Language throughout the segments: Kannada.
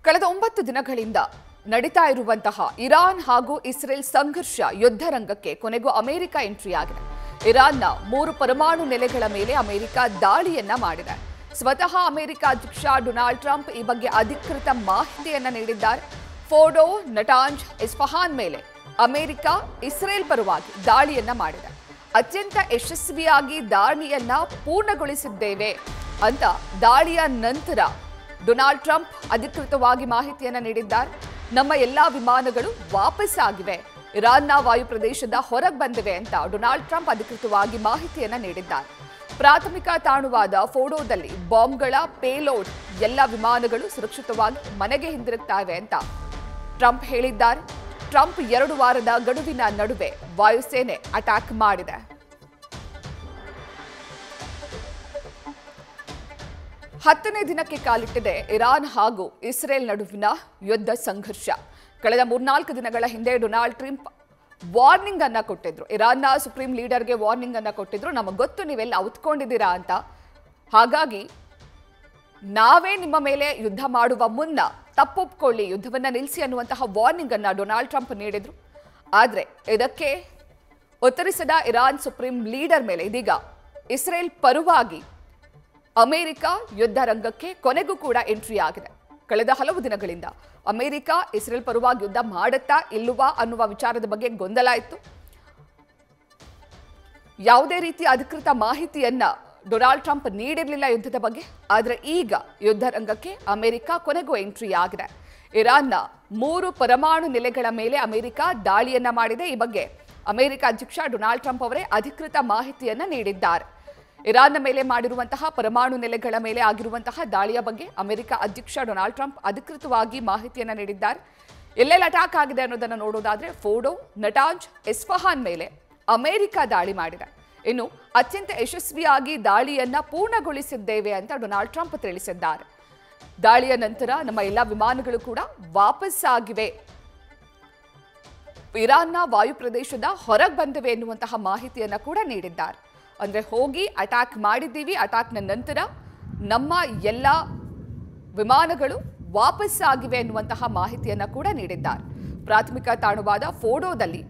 ಕಳೆದ 9 ದಿನಗಳಿಂದ ನಡೀತಾ ಇರುವಂತಹ ಇರಾನ್ ಹಾಗೂ ಇಸ್ರೇಲ್ ಸಂಘರ್ಷ ಯುದ್ಧ ರಂಗಕ್ಕೆ ಕೊನೆಗೂ ಅಮೆರಿಕ ಎಂಟ್ರಿ ಆಗಿದೆ. ಇರಾನ್ನ 3 ಪರಮಾಣು ನೆಲೆಗಳ ಮೇಲೆ ಅಮೆರಿಕ ದಾಳಿಯನ್ನ ಮಾಡಿದೆ. ಸ್ವತಃ ಅಮೆರಿಕ ಅಧ್ಯಕ್ಷ ಡೊನಾಲ್ಡ್ ಟ್ರಂಪ್ ಈ ಬಗ್ಗೆ ಅಧಿಕೃತ ಮಾಹಿತಿಯನ್ನ ನೀಡಿದ್ದಾರೆ. ಫೋರ್ಡೋ, ನಟಾಂಜ್, ಇಸ್ಫಹಾನ್ ಮೇಲೆ ಅಮೆರಿಕ ಇಸ್ರೇಲ್ ಪರವಾಗಿ ದಾಳಿಯನ್ನ ಮಾಡಿದೆ. ಅತ್ಯಂತ ಯಶಸ್ವಿಯಾಗಿ ದಾಳಿಯನ್ನ ಪೂರ್ಣಗೊಳಿಸಿದ್ದೇವೆ ಅಂತ ದಾಳಿಯ ನಂತರ ಡೊನಾಲ್ಡ್ ಟ್ರಂಪ್ ಅಧಿಕೃತವಾಗಿ ಮಾಹಿತಿಯನ್ನ ನೀಡಿದ್ದಾರೆ. ನಮ್ಮ ಎಲ್ಲಾ ವಿಮಾನಗಳು ವಾಪಸ್ ಆಗಿವೆ, ಇರಾನ್ನ ವಾಯು ಪ್ರದೇಶದ ಹೊರಗೆ ಬಂದಿವೆ ಅಂತ ಡೊನಾಲ್ಡ್ ಟ್ರಂಪ್ ಅಧಿಕೃತವಾಗಿ ಮಾಹಿತಿಯನ್ನ ನೀಡಿದ್ದಾರೆ. ಪ್ರಾಥಮಿಕ ತಾಣವಾದ ಫೋರ್ಡೋದಲ್ಲಿ ಬಾಂಬ್ಗಳ ಪೇಲೋಡ್ ಎಲ್ಲ ವಿಮಾನಗಳು ಸುರಕ್ಷಿತವಾಗಿ ಮನೆಗೆ ಹಿಂದಿರುಗ್ತಾವೆ ಅಂತ ಟ್ರಂಪ್ ಹೇಳಿದ್ದಾರೆ. ಟ್ರಂಪ್ 2 ವಾರದ ಗಡುವಿನ ನಡುವೆ ವಾಯುಸೇನೆ ಅಟ್ಯಾಕ್ ಮಾಡಿದೆ. ಹತ್ತನೇ ದಿನಕ್ಕೆ ಕಾಲಿಟ್ಟಿದೆ ಇರಾನ್ ಹಾಗೂ ಇಸ್ರೇಲ್ ನಡುವಿನ ಯುದ್ಧ ಸಂಘರ್ಷ. ಕಳೆದ 3-4 ದಿನಗಳ ಹಿಂದೆ ಡೊನಾಲ್ಡ್ ಟ್ರಂಪ್ ವಾರ್ನಿಂಗ್ ಅನ್ನ ಕೊಟ್ಟಿದ್ರು. ಇರಾನ್ನ ಸುಪ್ರೀಂ ಲೀಡರ್ಗೆ ವಾರ್ನಿಂಗ್ ಅನ್ನ ಕೊಟ್ಟಿದ್ರು, ನಮಗೆ ಗೊತ್ತು ನೀವೆಲ್ಲ ಔತ್ಕೊಂಡಿದ್ದೀರಾ ಅಂತ, ಹಾಗಾಗಿ ನಾವೇ ನಿಮ್ಮ ಮೇಲೆ ಯುದ್ಧ ಮಾಡುವ ಮುನ್ನ ತಪ್ಪೊಪ್ಕೊಳ್ಳಿ, ಯುದ್ಧವನ್ನ ನಿಲ್ಲಿಸಿ ಅನ್ನುವಂತಹ ವಾರ್ನಿಂಗ್ ಅನ್ನ ಡೊನಾಲ್ಡ್ ಟ್ರಂಪ್ ನೀಡಿದ್ರು. ಆದರೆ ಇದಕ್ಕೆ ಉತ್ತರಿಸದ ಇರಾನ್ ಸುಪ್ರೀಂ ಲೀಡರ್ ಮೇಲೆ ಇದೀಗ ಇಸ್ರೇಲ್ ಪರವಾಗಿ ಅಮೆರಿಕ ಯುದ್ಧ ರಂಗಕ್ಕೆ ಕೊನೆಗೂ ಕೂಡ ಎಂಟ್ರಿ ಆಗಿದೆ. ಕಳೆದ ಹಲವು ದಿನಗಳಿಂದ ಅಮೆರಿಕ ಇಸ್ರೇಲ್ ಪರವಾಗಿ ಯುದ್ಧ ಮಾಡುತ್ತಾ ಇಲ್ಲವಾ ಅನ್ನುವ ವಿಚಾರದ ಬಗ್ಗೆ ಗೊಂದಲ ಇತ್ತು. ಯಾವುದೇ ರೀತಿಯ ಅಧಿಕೃತ ಮಾಹಿತಿಯನ್ನ ಡೊನಾಲ್ಡ್ ಟ್ರಂಪ್ ನೀಡಿರಲಿಲ್ಲ ಯುದ್ಧದ ಬಗ್ಗೆ. ಆದರೆ ಈಗ ಯುದ್ಧ ರಂಗಕ್ಕೆ ಅಮೆರಿಕ ಕೊನೆಗೂ ಎಂಟ್ರಿ ಆಗಿದೆ. ಇರಾನ್ನ 3 ಪರಮಾಣು ನೆಲೆಗಳ ಮೇಲೆ ಅಮೆರಿಕ ದಾಳಿಯನ್ನ ಮಾಡಿದೆ. ಈ ಬಗ್ಗೆ ಅಮೆರಿಕ ಅಧ್ಯಕ್ಷ ಡೊನಾಲ್ಡ್ ಟ್ರಂಪ್ ಅವರೇ ಅಧಿಕೃತ ಮಾಹಿತಿಯನ್ನ ನೀಡಿದ್ದಾರೆ. ಇರಾನ್ನ ಮೇಲೆ ಮಾಡಿರುವಂತಹ ಪರಮಾಣು ನೆಲೆಗಳ ಮೇಲೆ ಆಗಿರುವಂತಹ ದಾಳಿಯ ಬಗ್ಗೆ ಅಮೆರಿಕ ಅಧ್ಯಕ್ಷ ಡೊನಾಲ್ಡ್ ಟ್ರಂಪ್ ಅಧಿಕೃತವಾಗಿ ಮಾಹಿತಿಯನ್ನ ನೀಡಿದ್ದಾರೆ. ಎಲ್ಲೆಲ್ಲಿ ಅಟ್ಯಾಕ್ ಆಗಿದೆ ಅನ್ನೋದನ್ನು ನೋಡೋದಾದ್ರೆ ಫೋರ್ಡೋ, ನಟಾಂಜ್, ಇಸ್ಫಹಾನ್ ಮೇಲೆ ಅಮೆರಿಕ ದಾಳಿ ಮಾಡಿದೆ. ಇನ್ನು ಅತ್ಯಂತ ಯಶಸ್ವಿಯಾಗಿ ದಾಳಿಯನ್ನ ಪೂರ್ಣಗೊಳಿಸಿದ್ದೇವೆ ಅಂತ ಡೊನಾಲ್ಡ್ ಟ್ರಂಪ್ ತಿಳಿಸಿದ್ದಾರೆ. ದಾಳಿಯ ನಂತರ ನಮ್ಮ ಎಲ್ಲ ವಿಮಾನಗಳು ಕೂಡ ವಾಪಸ್ ಆಗಿವೆ, ಇರಾನ್ನ ವಾಯು ಪ್ರದೇಶದ ಹೊರಗೆ ಬಂದಿವೆ ಎನ್ನುವಂತಹ ಮಾಹಿತಿಯನ್ನ ಕೂಡ ನೀಡಿದ್ದಾರೆ. ಅಂದ್ರೆ ಹೋಗಿ ಅಟ್ಯಾಕ್ ಮಾಡಿದ್ದೀವಿ, ಅಟ್ಯಾಕ್ನ ನಂತರ ನಮ್ಮ ಎಲ್ಲ ವಿಮಾನಗಳು ವಾಪಸ್ ಆಗಿವೆ ಎನ್ನುವಂತಹ ಮಾಹಿತಿಯನ್ನ ಕೂಡ ನೀಡಿದ್ದಾರೆ. ಪ್ರಾಥಮಿಕ ತಾಣವಾದ ಫೋರ್ಡೋದಲ್ಲಿ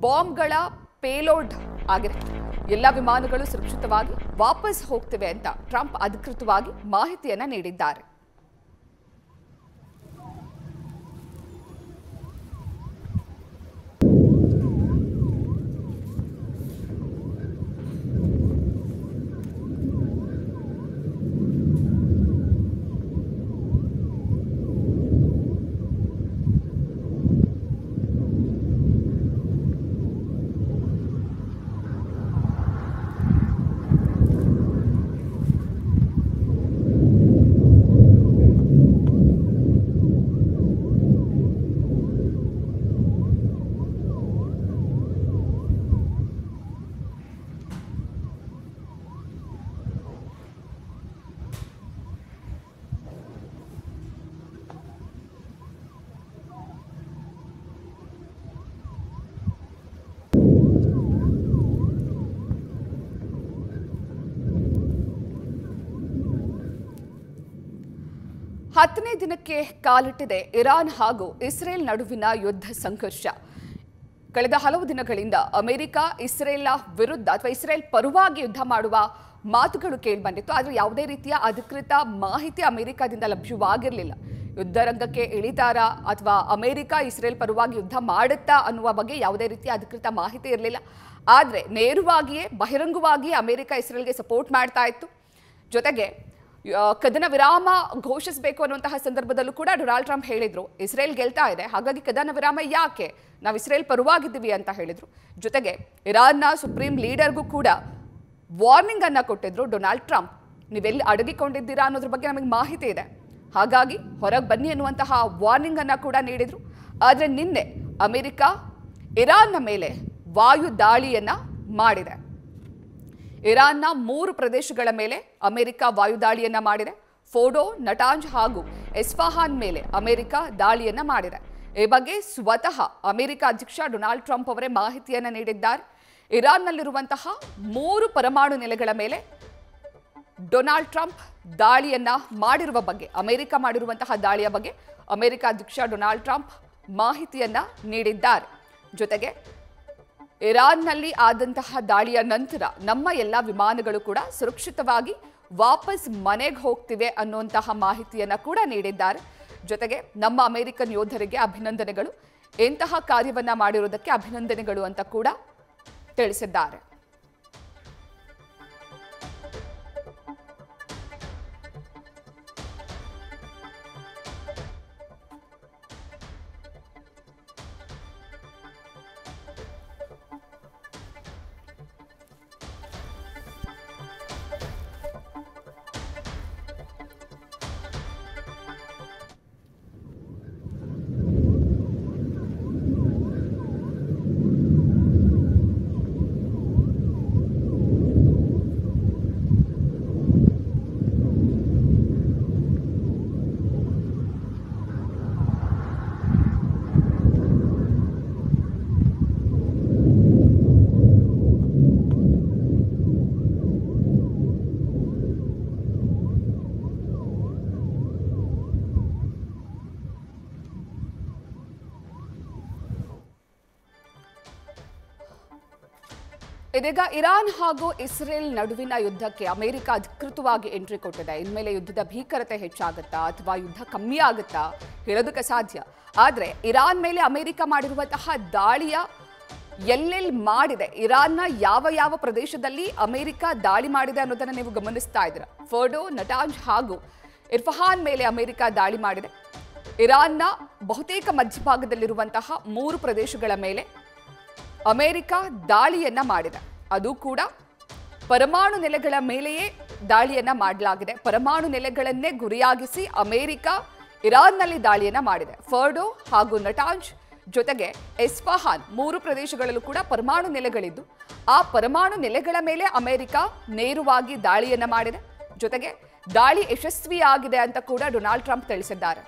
ಬಾಂಬ್ಗಳ ಪೇಲೋಡ್ ಆಗಿದೆ, ಎಲ್ಲ ವಿಮಾನಗಳು ಸುರಕ್ಷಿತವಾಗಿ ವಾಪಸ್ ಹೋಗ್ತಿವೆ ಅಂತ ಟ್ರಂಪ್ ಅಧಿಕೃತವಾಗಿ ಮಾಹಿತಿಯನ್ನ ನೀಡಿದ್ದಾರೆ. ಹತ್ತನೇ ದಿನಕ್ಕೆ ಕಾಲಿಟ್ಟಿದೆ ಇರಾನ್ ಹಾಗೂ ಇಸ್ರೇಲ್ ನಡುವಿನ ಯುದ್ಧ ಸಂಘರ್ಷ. ಕಳೆದ ಹಲವು ದಿನಗಳಿಂದ ಅಮೆರಿಕ ಇಸ್ರೇಲ್ನ ವಿರುದ್ಧ ಅಥವಾ ಇಸ್ರೇಲ್ ಪರವಾಗಿ ಯುದ್ಧ ಮಾಡುವ ಮಾತುಗಳು ಕೇಳಿಬಂದಿತ್ತು. ಆದರೆ ಯಾವುದೇ ರೀತಿಯ ಅಧಿಕೃತ ಮಾಹಿತಿ ಅಮೆರಿಕದಿಂದ ಲಭ್ಯವಾಗಿರಲಿಲ್ಲ. ಯುದ್ಧ ರಂಗಕ್ಕೆ ಇಳಿತಾರಾ ಅಥವಾ ಅಮೆರಿಕ ಇಸ್ರೇಲ್ ಪರವಾಗಿ ಯುದ್ಧ ಮಾಡುತ್ತಾ ಅನ್ನುವ ಬಗ್ಗೆ ಯಾವುದೇ ರೀತಿಯ ಅಧಿಕೃತ ಮಾಹಿತಿ ಇರಲಿಲ್ಲ. ಆದರೆ ನೇರವಾಗಿಯೇ ಬಹಿರಂಗವಾಗಿ ಅಮೆರಿಕ ಇಸ್ರೇಲ್ಗೆ ಸಪೋರ್ಟ್ ಮಾಡ್ತಾ ಇತ್ತು. ಜೊತೆಗೆ ಕದನ ವಿರಾಮ ಘೋಷಿಸಬೇಕು ಅನ್ನುವಂತಹ ಸಂದರ್ಭದಲ್ಲೂ ಕೂಡ ಡೊನಾಲ್ಡ್ ಟ್ರಂಪ್ ಹೇಳಿದ್ರು, ಇಸ್ರೇಲ್ ಗೆಲ್ತಾ ಇದೆ, ಹಾಗಾಗಿ ಕದನ ವಿರಾಮ ಯಾಕೆ, ನಾವು ಇಸ್ರೇಲ್ ಪರವಾಗಿದ್ದೀವಿ ಅಂತ ಹೇಳಿದ್ರು. ಜೊತೆಗೆ ಇರಾನ್ನ ಸುಪ್ರೀಂ ಲೀಡರ್ಗೂ ಕೂಡ ವಾರ್ನಿಂಗ್ ಅನ್ನ ಕೊಟ್ಟಿದ್ರು ಡೊನಾಲ್ಡ್ ಟ್ರಂಪ್, ನೀವೆಲ್ಲಿ ಅಡಗಿಕೊಂಡಿದ್ದೀರಾ ಅನ್ನೋದ್ರ ಬಗ್ಗೆ ನಮಗೆ ಮಾಹಿತಿ ಇದೆ, ಹಾಗಾಗಿ ಹೊರಗೆ ಬನ್ನಿ ಅನ್ನುವಂತಹ ವಾರ್ನಿಂಗ್ ಅನ್ನ ಕೂಡ ನೀಡಿದ್ರು. ಆದರೆ ನಿನ್ನೆ ಅಮೆರಿಕ ಇರಾನ್ನ ಮೇಲೆ ವಾಯು ದಾಳಿಯನ್ನ ಮಾಡಿದೆ. ಇರಾನ್ನ 3 ಪ್ರದೇಶಗಳ ಮೇಲೆ ಅಮೆರಿಕ ವಾಯುದಾಳಿಯನ್ನ ಮಾಡಿದೆ. ಫೋರ್ಡೋ, ನಟಾಂಜ್ ಹಾಗೂ ಇಸ್ಫಹಾನ್ ಮೇಲೆ ಅಮೆರಿಕ ದಾಳಿಯನ್ನ ಮಾಡಿದೆ. ಈ ಬಗ್ಗೆ ಸ್ವತಃ ಅಮೆರಿಕ ಅಧ್ಯಕ್ಷ ಡೊನಾಲ್ಡ್ ಟ್ರಂಪ್ ಅವರೇ ಮಾಹಿತಿಯನ್ನ ನೀಡಿದ್ದಾರೆ. ಇರಾನ್ನಲ್ಲಿರುವಂತಹ 3 ಪರಮಾಣು ನೆಲೆಗಳ ಮೇಲೆ ಡೊನಾಲ್ಡ್ ಟ್ರಂಪ್ ದಾಳಿಯನ್ನ ಮಾಡಿರುವ ಬಗ್ಗೆ, ಅಮೆರಿಕ ಮಾಡಿರುವಂತಹ ದಾಳಿಯ ಬಗ್ಗೆ ಅಮೆರಿಕ ಅಧ್ಯಕ್ಷ ಡೊನಾಲ್ಡ್ ಟ್ರಂಪ್ ಮಾಹಿತಿಯನ್ನ ನೀಡಿದ್ದಾರೆ. ಜೊತೆಗೆ ಇರಾನ್ನಲ್ಲಿ ಆದಂತಹ ದಾಳಿಯ ನಂತರ ನಮ್ಮ ಎಲ್ಲ ವಿಮಾನಗಳು ಕೂಡ ಸುರಕ್ಷಿತವಾಗಿ ವಾಪಸ್ ಮನೆಗೆ ಹೋಗ್ತಿವೆ ಅನ್ನುವಂತಹ ಮಾಹಿತಿಯನ್ನ ಕೂಡ ನೀಡಿದ್ದಾರೆ. ಜೊತೆಗೆ ನಮ್ಮ ಅಮೆರಿಕನ್ ಯೋಧರಿಗೆ ಅಭಿನಂದನೆಗಳು, ಎಂತಹ ಕಾರ್ಯವನ್ನ ಮಾಡಿರುವುದಕ್ಕೆ ಅಭಿನಂದನೆಗಳು ಅಂತ ಕೂಡ ತಿಳಿಸಿದ್ದಾರೆ. ಇದೀಗ ಇರಾನ್ ಹಾಗೂ ಇಸ್ರೇಲ್ ನಡುವಿನ ಯುದ್ಧಕ್ಕೆ ಅಮೆರಿಕ ಅಧಿಕೃತವಾಗಿ ಎಂಟ್ರಿ ಕೊಟ್ಟಿದೆ. ಇನ್ಮೇಲೆ ಯುದ್ಧದ ಭೀಕರತೆ ಹೆಚ್ಚಾಗುತ್ತಾ ಅಥವಾ ಯುದ್ಧ ಕಮ್ಮಿ ಆಗುತ್ತಾ ಹೇಳೋದಕ್ಕೆ ಸಾಧ್ಯ. ಆದರೆ ಇರಾನ್ ಮೇಲೆ ಅಮೆರಿಕ ಮಾಡಿರುವಂತಹ ದಾಳಿಯ ಎಲ್ಲೆಲ್ಲಿ ಮಾಡಿದೆ, ಇರಾನ್ನ ಯಾವ ಯಾವ ಪ್ರದೇಶದಲ್ಲಿ ಅಮೆರಿಕ ದಾಳಿ ಮಾಡಿದೆ ಅನ್ನೋದನ್ನು ನೀವು ಗಮನಿಸ್ತಾ ಇದ್ದೀರಾ. ಫೋರ್ಡೋ, ನಟಾಂಜ್ ಹಾಗೂ ಇರ್ಫಹಾನ್ ಮೇಲೆ ಅಮೆರಿಕ ದಾಳಿ ಮಾಡಿದೆ. ಇರಾನ್ನ ಬಹುತೇಕ ಮಧ್ಯಭಾಗದಲ್ಲಿರುವಂತಹ 3 ಪ್ರದೇಶಗಳ ಮೇಲೆ ಅಮೆರಿಕ ದಾಳಿಯನ್ನ ಮಾಡಿದೆ. ಅದು ಕೂಡ ಪರಮಾಣು ನೆಲೆಗಳ ಮೇಲೆಯೇ ದಾಳಿಯನ್ನ ಮಾಡಲಾಗಿದೆ. ಪರಮಾಣು ನೆಲೆಗಳನ್ನೇ ಗುರಿಯಾಗಿಸಿ ಅಮೆರಿಕ ಇರಾನ್ನಲ್ಲಿ ದಾಳಿಯನ್ನ ಮಾಡಿದೆ. ಫೋರ್ಡೋ ಹಾಗೂ ನಟಾಂಜ್ ಜೊತೆಗೆ ಇಸ್ಫಹಾನ್ 3 ಪ್ರದೇಶಗಳಲ್ಲೂ ಕೂಡ ಪರಮಾಣು ನೆಲೆಗಳಿದ್ದು, ಆ ಪರಮಾಣು ನೆಲೆಗಳ ಮೇಲೆ ಅಮೆರಿಕ ನೇರವಾಗಿ ದಾಳಿಯನ್ನ ಮಾಡಿದೆ. ಜೊತೆಗೆ ದಾಳಿ ಯಶಸ್ವಿಯಾಗಿದೆ ಅಂತ ಕೂಡ ಡೊನಾಲ್ಡ್ ಟ್ರಂಪ್ ತಿಳಿಸಿದ್ದಾರೆ.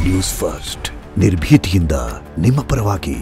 ನ್ಯೂಸ್ ಫಸ್ಟ್ ನಿರ್ಭೀತಿಯಿಂದ ನಿಮ್ಮ ಪರವಾಗಿ.